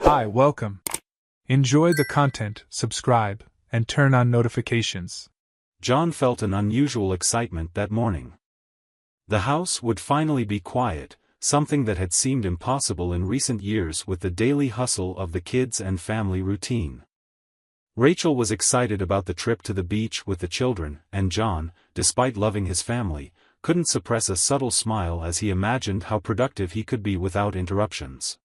Hi, welcome. Enjoy the content, subscribe, and turn on notifications. John felt an unusual excitement that morning. The house would finally be quiet, something that had seemed impossible in recent years with the daily hustle of the kids and family routine. Rachel was excited about the trip to the beach with the children, and John, despite loving his family, couldn't suppress a subtle smile as he imagined how productive he could be without interruptions.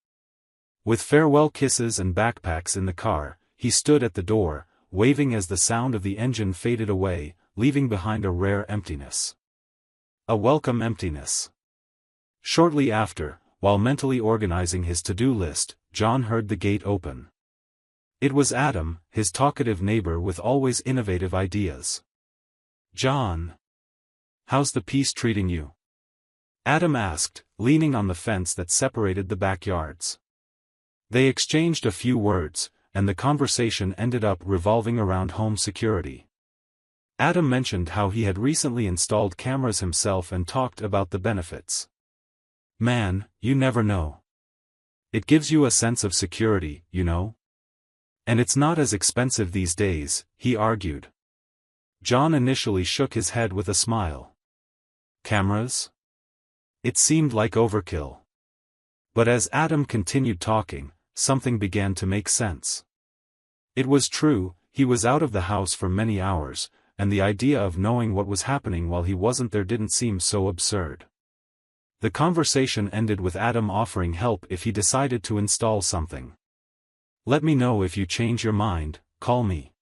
With farewell kisses and backpacks in the car, he stood at the door, waving as the sound of the engine faded away, leaving behind a rare emptiness. A welcome emptiness. Shortly after, while mentally organizing his to-do list, John heard the gate open. It was Adam, his talkative neighbor with always innovative ideas. "John, how's the piece treating you?" Adam asked, leaning on the fence that separated the backyards. They exchanged a few words, and the conversation ended up revolving around home security. Adam mentioned how he had recently installed cameras himself and talked about the benefits. "Man, you never know. It gives you a sense of security, you know? And it's not as expensive these days," he argued. John initially shook his head with a smile. Cameras? It seemed like overkill. But as Adam continued talking, something began to make sense. It was true, he was out of the house for many hours, and the idea of knowing what was happening while he wasn't there didn't seem so absurd. The conversation ended with Adam offering help if he decided to install something. "Let me know if you change your mind, call me.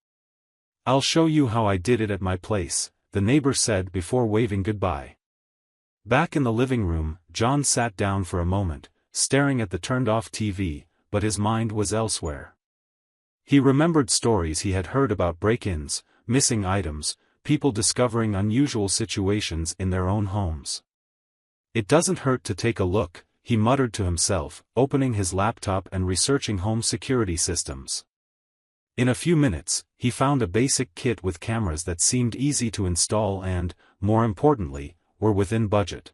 I'll show you how I did it at my place," the neighbor said before waving goodbye. Back in the living room, John sat down for a moment, staring at the turned-off TV, but his mind was elsewhere. He remembered stories he had heard about break-ins, missing items, people discovering unusual situations in their own homes. "It doesn't hurt to take a look," he muttered to himself, opening his laptop and researching home security systems. In a few minutes, he found a basic kit with cameras that seemed easy to install and, more importantly, were within budget.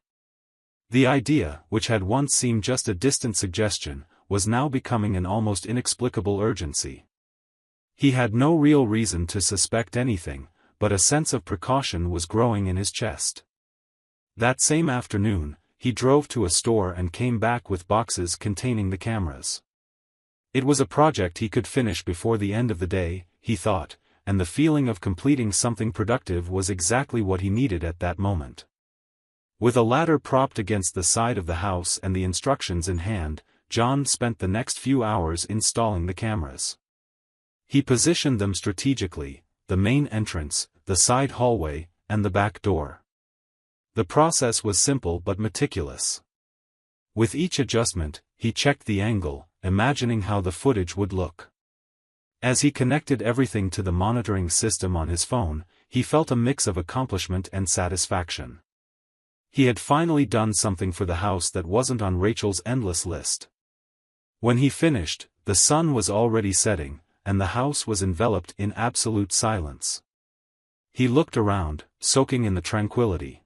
The idea, which had once seemed just a distant suggestion, was now becoming an almost inexplicable urgency. He had no real reason to suspect anything, but a sense of precaution was growing in his chest. That same afternoon, he drove to a store and came back with boxes containing the cameras. It was a project he could finish before the end of the day, he thought, and the feeling of completing something productive was exactly what he needed at that moment. With a ladder propped against the side of the house and the instructions in hand, John spent the next few hours installing the cameras. He positioned them strategically: the main entrance, the side hallway, and the back door. The process was simple but meticulous. With each adjustment, he checked the angle, imagining how the footage would look. As he connected everything to the monitoring system on his phone, he felt a mix of accomplishment and satisfaction. He had finally done something for the house that wasn't on Rachel's endless list. When he finished, the sun was already setting, and the house was enveloped in absolute silence. He looked around, soaking in the tranquility.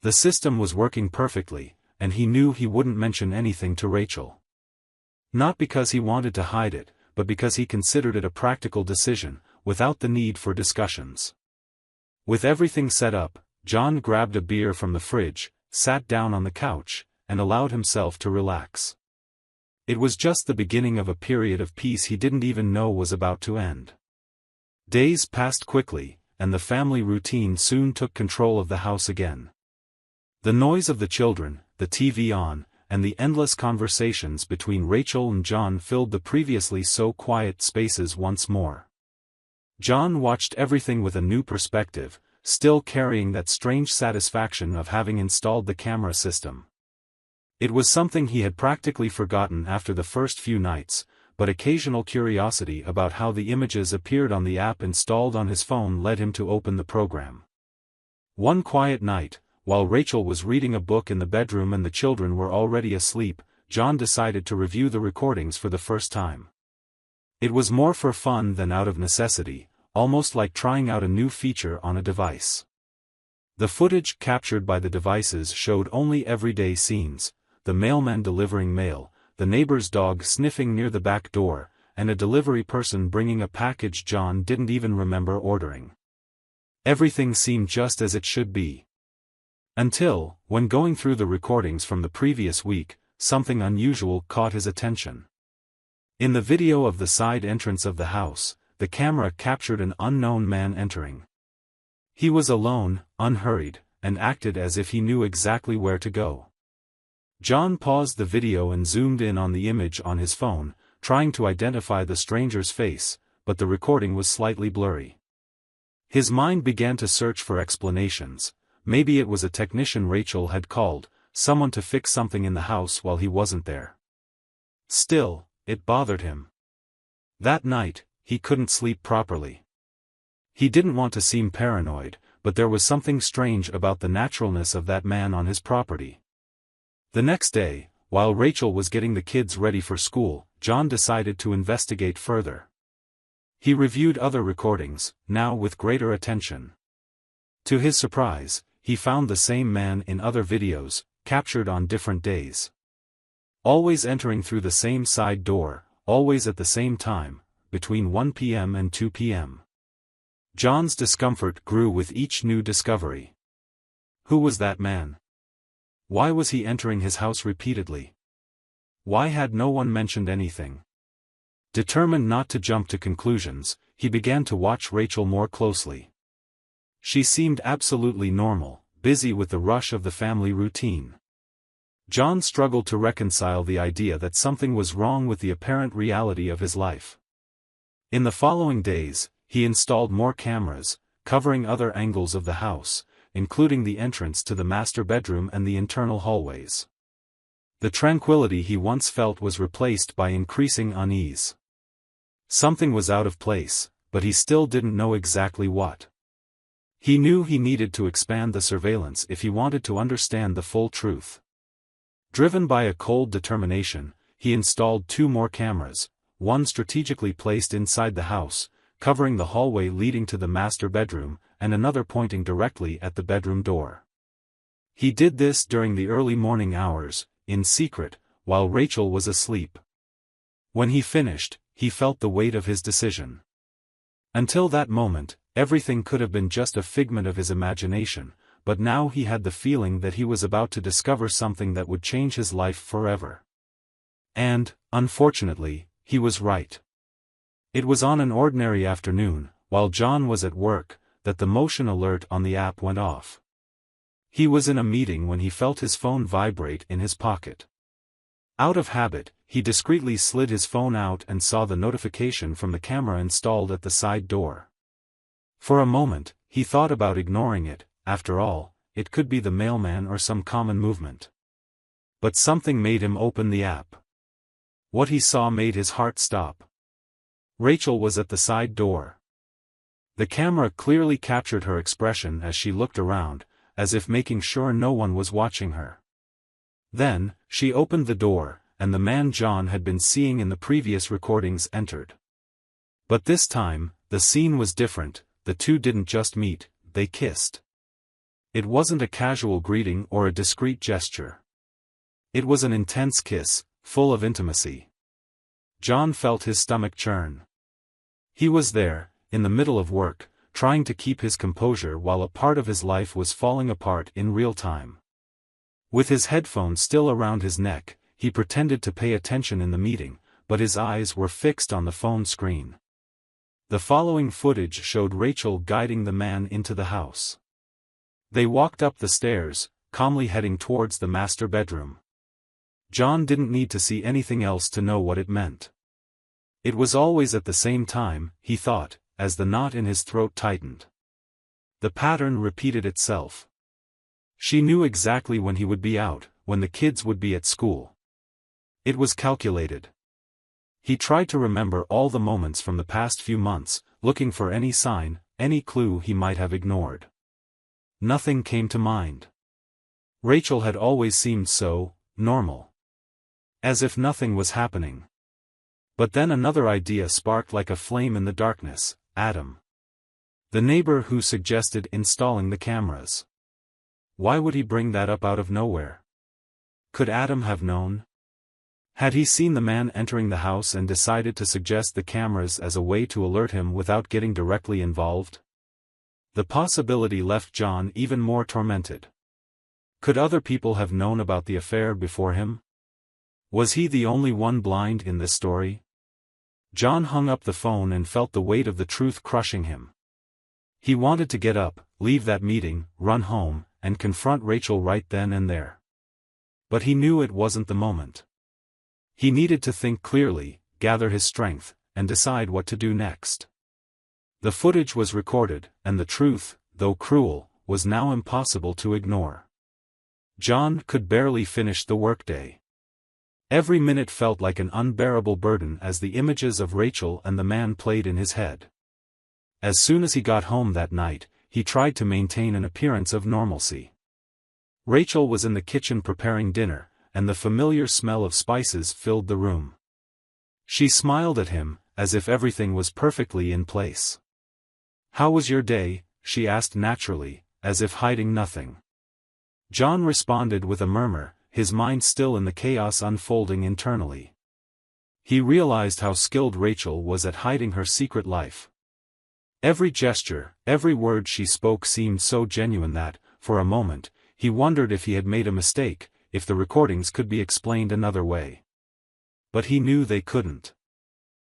The system was working perfectly, and he knew he wouldn't mention anything to Rachel. Not because he wanted to hide it, but because he considered it a practical decision, without the need for discussions. With everything set up, John grabbed a beer from the fridge, sat down on the couch, and allowed himself to relax. It was just the beginning of a period of peace he didn't even know was about to end. Days passed quickly, and the family routine soon took control of the house again. The noise of the children, the TV on, and the endless conversations between Rachel and John filled the previously so quiet spaces once more. John watched everything with a new perspective, still carrying that strange satisfaction of having installed the camera system. It was something he had practically forgotten after the first few nights, but occasional curiosity about how the images appeared on the app installed on his phone led him to open the program. One quiet night, while Rachel was reading a book in the bedroom and the children were already asleep, John decided to review the recordings for the first time. It was more for fun than out of necessity, almost like trying out a new feature on a device. The footage captured by the devices showed only everyday scenes: the mailman delivering mail, the neighbor's dog sniffing near the back door, and a delivery person bringing a package John didn't even remember ordering. Everything seemed just as it should be. Until, when going through the recordings from the previous week, something unusual caught his attention. In the video of the side entrance of the house, the camera captured an unknown man entering. He was alone, unhurried, and acted as if he knew exactly where to go. John paused the video and zoomed in on the image on his phone, trying to identify the stranger's face, but the recording was slightly blurry. His mind began to search for explanations. Maybe it was a technician Rachel had called, someone to fix something in the house while he wasn't there. Still, it bothered him. That night, he couldn't sleep properly. He didn't want to seem paranoid, but there was something strange about the naturalness of that man on his property. The next day, while Rachel was getting the kids ready for school, John decided to investigate further. He reviewed other recordings, now with greater attention. To his surprise, he found the same man in other videos, captured on different days. Always entering through the same side door, always at the same time, between 1 p.m. and 2 p.m. John's discomfort grew with each new discovery. Who was that man? Why was he entering his house repeatedly? Why had no one mentioned anything? Determined not to jump to conclusions, he began to watch Rachel more closely. She seemed absolutely normal, busy with the rush of the family routine. John struggled to reconcile the idea that something was wrong with the apparent reality of his life. In the following days, he installed more cameras, covering other angles of the house, including the entrance to the master bedroom and the internal hallways. The tranquility he once felt was replaced by increasing unease. Something was out of place, but he still didn't know exactly what. He knew he needed to expand the surveillance if he wanted to understand the full truth. Driven by a cold determination, he installed 2 more cameras, one strategically placed inside the house, covering the hallway leading to the master bedroom, and another pointing directly at the bedroom door. He did this during the early morning hours, in secret, while Rachel was asleep. When he finished, he felt the weight of his decision. Until that moment, everything could have been just a figment of his imagination, but now he had the feeling that he was about to discover something that would change his life forever. And, unfortunately, he was right. It was on an ordinary afternoon, while John was at work, that the motion alert on the app went off. He was in a meeting when he felt his phone vibrate in his pocket. Out of habit, he discreetly slid his phone out and saw the notification from the camera installed at the side door. For a moment, he thought about ignoring it. After all, it could be the mailman or some common movement. But something made him open the app. What he saw made his heart stop. Rachel was at the side door. The camera clearly captured her expression as she looked around, as if making sure no one was watching her. Then, she opened the door, and the man John had been seeing in the previous recordings entered. But this time, the scene was different. The two didn't just meet, they kissed. It wasn't a casual greeting or a discreet gesture. It was an intense kiss, full of intimacy. John felt his stomach churn. He was there, in the middle of work, trying to keep his composure while a part of his life was falling apart in real time. With his headphones still around his neck, he pretended to pay attention in the meeting, but his eyes were fixed on the phone screen. The following footage showed Rachel guiding the man into the house. They walked up the stairs, calmly heading towards the master bedroom. John didn't need to see anything else to know what it meant. It was always at the same time, he thought, as the knot in his throat tightened. The pattern repeated itself. She knew exactly when he would be out, when the kids would be at school. It was calculated. He tried to remember all the moments from the past few months, looking for any sign, any clue he might have ignored. Nothing came to mind. Rachel had always seemed so normal. As if nothing was happening. But then another idea sparked like a flame in the darkness: Adam. The neighbor who suggested installing the cameras. Why would he bring that up out of nowhere? Could Adam have known? Had he seen the man entering the house and decided to suggest the cameras as a way to alert him without getting directly involved? The possibility left John even more tormented. Could other people have known about the affair before him? Was he the only one blind in this story? John hung up the phone and felt the weight of the truth crushing him. He wanted to get up, leave that meeting, run home, and confront Rachel right then and there. But he knew it wasn't the moment. He needed to think clearly, gather his strength, and decide what to do next. The footage was recorded, and the truth, though cruel, was now impossible to ignore. John could barely finish the workday. Every minute felt like an unbearable burden as the images of Rachel and the man played in his head. As soon as he got home that night, he tried to maintain an appearance of normalcy. Rachel was in the kitchen preparing dinner, and the familiar smell of spices filled the room. She smiled at him, as if everything was perfectly in place. "How was your day?" she asked naturally, as if hiding nothing. John responded with a murmur, his mind still in the chaos unfolding internally. He realized how skilled Rachel was at hiding her secret life. Every gesture, every word she spoke seemed so genuine that, for a moment, he wondered if he had made a mistake, if the recordings could be explained another way. But he knew they couldn't.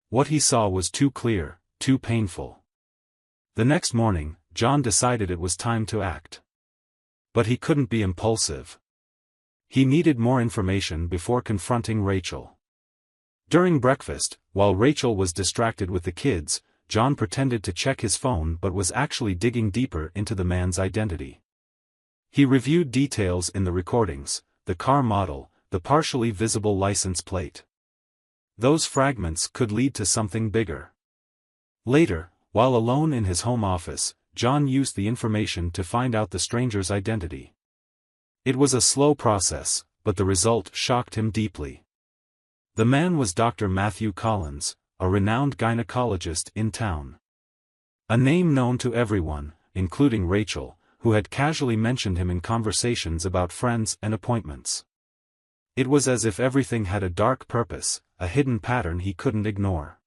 What he saw was too clear, too painful. The next morning, John decided it was time to act. But he couldn't be impulsive. He needed more information before confronting Rachel. During breakfast, while Rachel was distracted with the kids, John pretended to check his phone but was actually digging deeper into the man's identity. He reviewed details in the recordings, the car model, the partially visible license plate. Those fragments could lead to something bigger. Later, while alone in his home office, John used the information to find out the stranger's identity. It was a slow process, but the result shocked him deeply. The man was Dr. Matthew Collins, a renowned gynecologist in town. A name known to everyone, including Rachel, who had casually mentioned him in conversations about friends and appointments. It was as if everything had a dark purpose, a hidden pattern he couldn't ignore.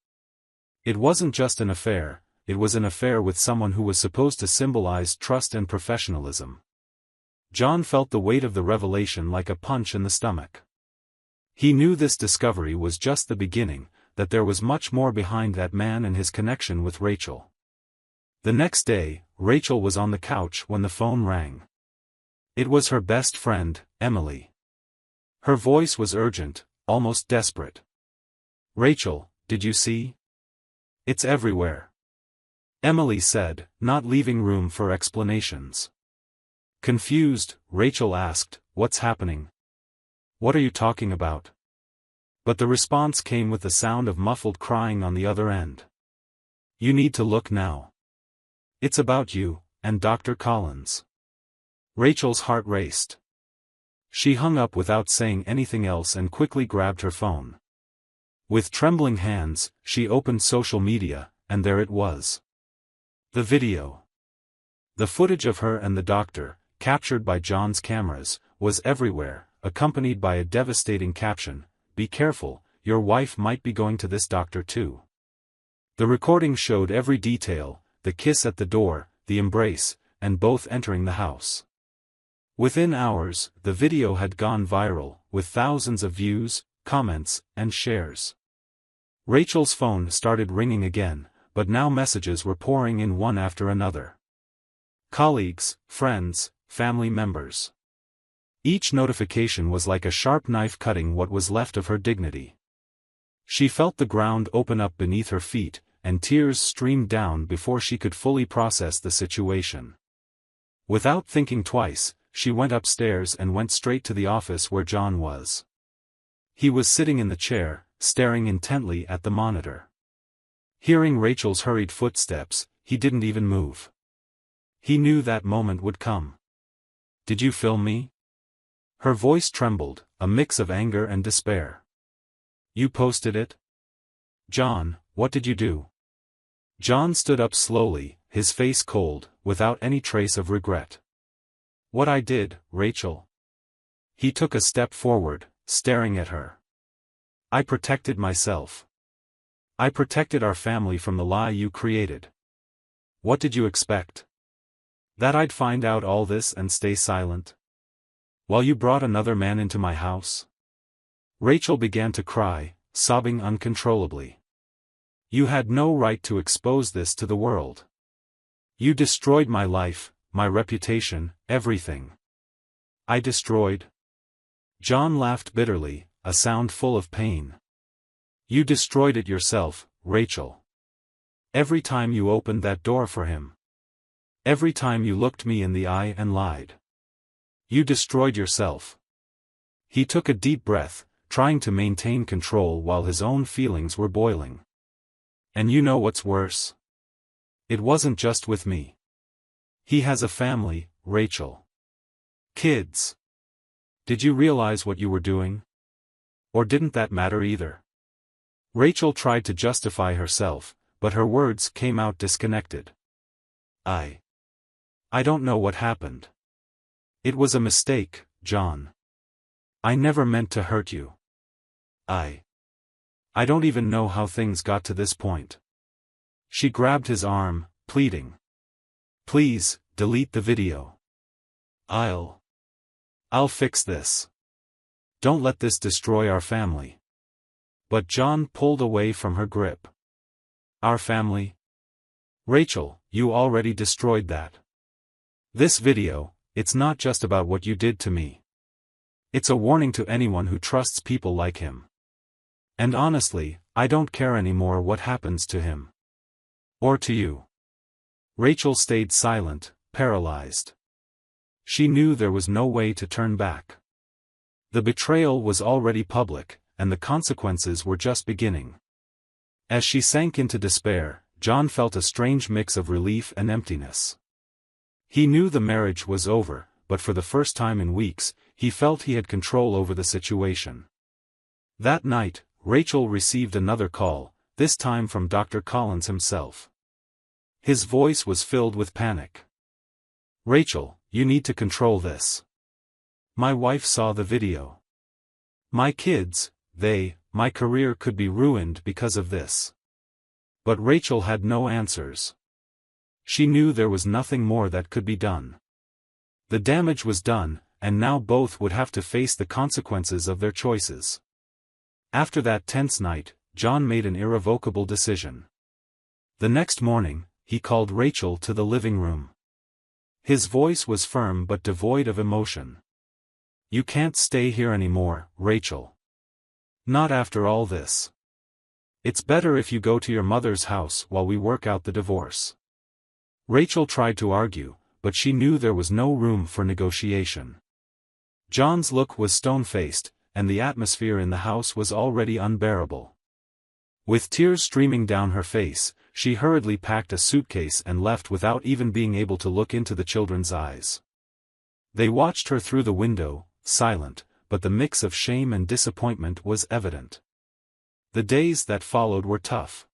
It wasn't just an affair, it was an affair with someone who was supposed to symbolize trust and professionalism. John felt the weight of the revelation like a punch in the stomach. He knew this discovery was just the beginning, that there was much more behind that man and his connection with Rachel. The next day, Rachel was on the couch when the phone rang. It was her best friend, Emily. Her voice was urgent, almost desperate. "Rachel, did you see? It's everywhere," Emily said, not leaving room for explanations. Confused, Rachel asked, "What's happening? What are you talking about?" But the response came with the sound of muffled crying on the other end. "You need to look now. It's about you, and Dr. Collins." Rachel's heart raced. She hung up without saying anything else and quickly grabbed her phone. With trembling hands, she opened social media, and there it was. The video. The footage of her and the doctor, captured by John's cameras, was everywhere, accompanied by a devastating caption, "Be careful, your wife might be going to this doctor too." The recording showed every detail, the kiss at the door, the embrace, and both entering the house. Within hours, the video had gone viral, with thousands of views, comments, and shares. Rachel's phone started ringing again, but now messages were pouring in one after another. Colleagues, friends, family members. Each notification was like a sharp knife cutting what was left of her dignity. She felt the ground open up beneath her feet, and tears streamed down before she could fully process the situation. Without thinking twice, she went upstairs and went straight to the office where John was. He was sitting in the chair, staring intently at the monitor. Hearing Rachel's hurried footsteps, he didn't even move. He knew that moment would come. "Did you film me?" Her voice trembled, a mix of anger and despair. "You posted it?" "John, what did you do?" John stood up slowly, his face cold, without any trace of regret. "What I did, Rachel." He took a step forward, staring at her. I protected myself. I protected our family from the lie you created. What did you expect? That I'd find out all this and stay silent? While you brought another man into my house?" Rachel began to cry, sobbing uncontrollably. "You had no right to expose this to the world. You destroyed my life, my reputation, everything." "I destroyed?" John laughed bitterly, a sound full of pain. "You destroyed it yourself, Rachel. Every time you opened that door for him. Every time you looked me in the eye and lied. You destroyed yourself." He took a deep breath, trying to maintain control while his own feelings were boiling. "And you know what's worse? It wasn't just with me. He has a family, Rachel. Kids. Did you realize what you were doing? Or didn't that matter either?" Rachel tried to justify herself, but her words came out disconnected. I don't know what happened. It was a mistake, John. I never meant to hurt you. I don't even know how things got to this point." She grabbed his arm, pleading. "Please, delete the video. I'll fix this. Don't let this destroy our family." But John pulled away from her grip. "Our family? Rachel, you already destroyed that. This video, it's not just about what you did to me. It's a warning to anyone who trusts people like him. And honestly, I don't care anymore what happens to him. Or to you." Rachel stayed silent, paralyzed. She knew there was no way to turn back. The betrayal was already public, and the consequences were just beginning. As she sank into despair, John felt a strange mix of relief and emptiness. He knew the marriage was over, but for the first time in weeks, he felt he had control over the situation. That night, Rachel received another call, this time from Dr. Collins himself. His voice was filled with panic. "Rachel, you need to control this. My wife saw the video. My kids, my career could be ruined because of this." But Rachel had no answers. She knew there was nothing more that could be done. The damage was done, and now both would have to face the consequences of their choices. After that tense night, John made an irrevocable decision. The next morning, he called Rachel to the living room. His voice was firm but devoid of emotion. "You can't stay here anymore, Rachel. Not after all this. It's better if you go to your mother's house while we work out the divorce." Rachel tried to argue, but she knew there was no room for negotiation. John's look was stone-faced, and the atmosphere in the house was already unbearable. With tears streaming down her face, she hurriedly packed a suitcase and left without even being able to look into the children's eyes. They watched her through the window, silent, but the mix of shame and disappointment was evident. The days that followed were tough.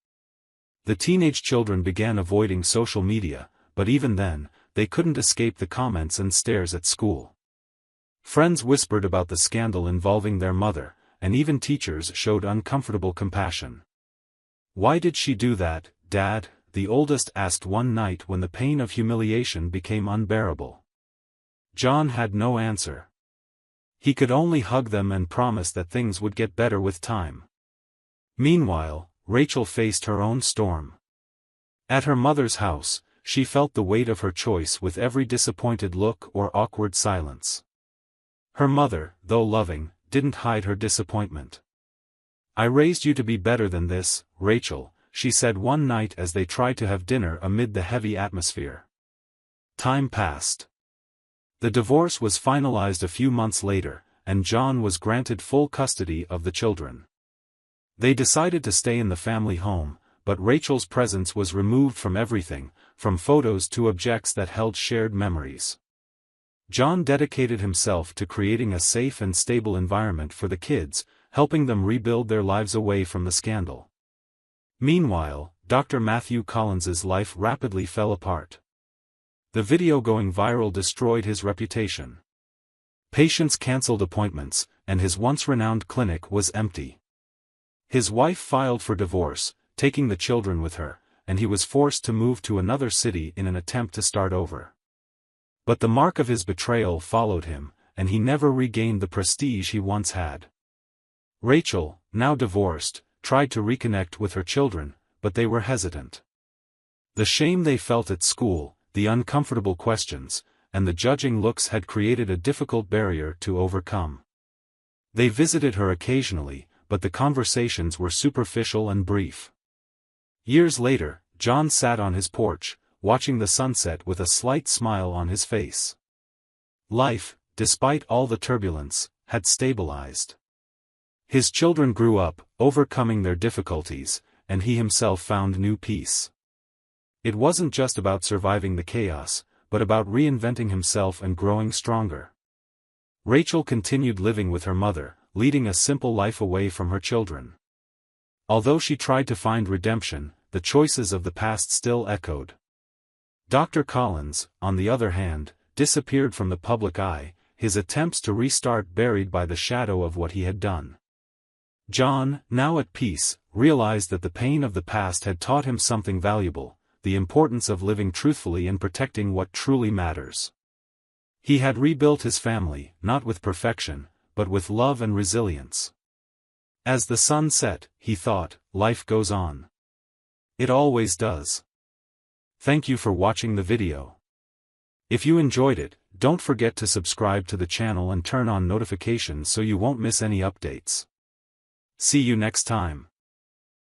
The teenage children began avoiding social media, but even then, they couldn't escape the comments and stares at school. Friends whispered about the scandal involving their mother, and even teachers showed uncomfortable compassion. "Why did she do that, Dad?" the oldest asked one night when the pain of humiliation became unbearable. John had no answer. He could only hug them and promise that things would get better with time. Meanwhile, Rachel faced her own storm. At her mother's house, she felt the weight of her choice with every disappointed look or awkward silence. Her mother, though loving, didn't hide her disappointment. "I raised you to be better than this, Rachel," she said one night as they tried to have dinner amid the heavy atmosphere. Time passed. The divorce was finalized a few months later, and John was granted full custody of the children. They decided to stay in the family home, but Rachel's presence was removed from everything, from photos to objects that held shared memories. John dedicated himself to creating a safe and stable environment for the kids, helping them rebuild their lives away from the scandal. Meanwhile, Dr. Matthew Collins's life rapidly fell apart. The video going viral destroyed his reputation. Patients canceled appointments, and his once renowned clinic was empty. His wife filed for divorce, taking the children with her, and he was forced to move to another city in an attempt to start over. But the mark of his betrayal followed him, and he never regained the prestige he once had. Rachel, now divorced, tried to reconnect with her children, but they were hesitant. The shame they felt at school, the uncomfortable questions, and the judging looks had created a difficult barrier to overcome. They visited her occasionally, but the conversations were superficial and brief. Years later, John sat on his porch, watching the sunset with a slight smile on his face. Life, despite all the turbulence, had stabilized. His children grew up, overcoming their difficulties, and he himself found new peace. It wasn't just about surviving the chaos, but about reinventing himself and growing stronger. Rachel continued living with her mother, leading a simple life away from her children. Although she tried to find redemption, the choices of the past still echoed. Dr. Collins, on the other hand, disappeared from the public eye, his attempts to restart buried by the shadow of what he had done. John, now at peace, realized that the pain of the past had taught him something valuable, the importance of living truthfully and protecting what truly matters. He had rebuilt his family, not with perfection, but with love and resilience. As the sun set, he thought, life goes on. It always does. Thank you for watching the video. If you enjoyed it, don't forget to subscribe to the channel and turn on notifications so you won't miss any updates. See you next time.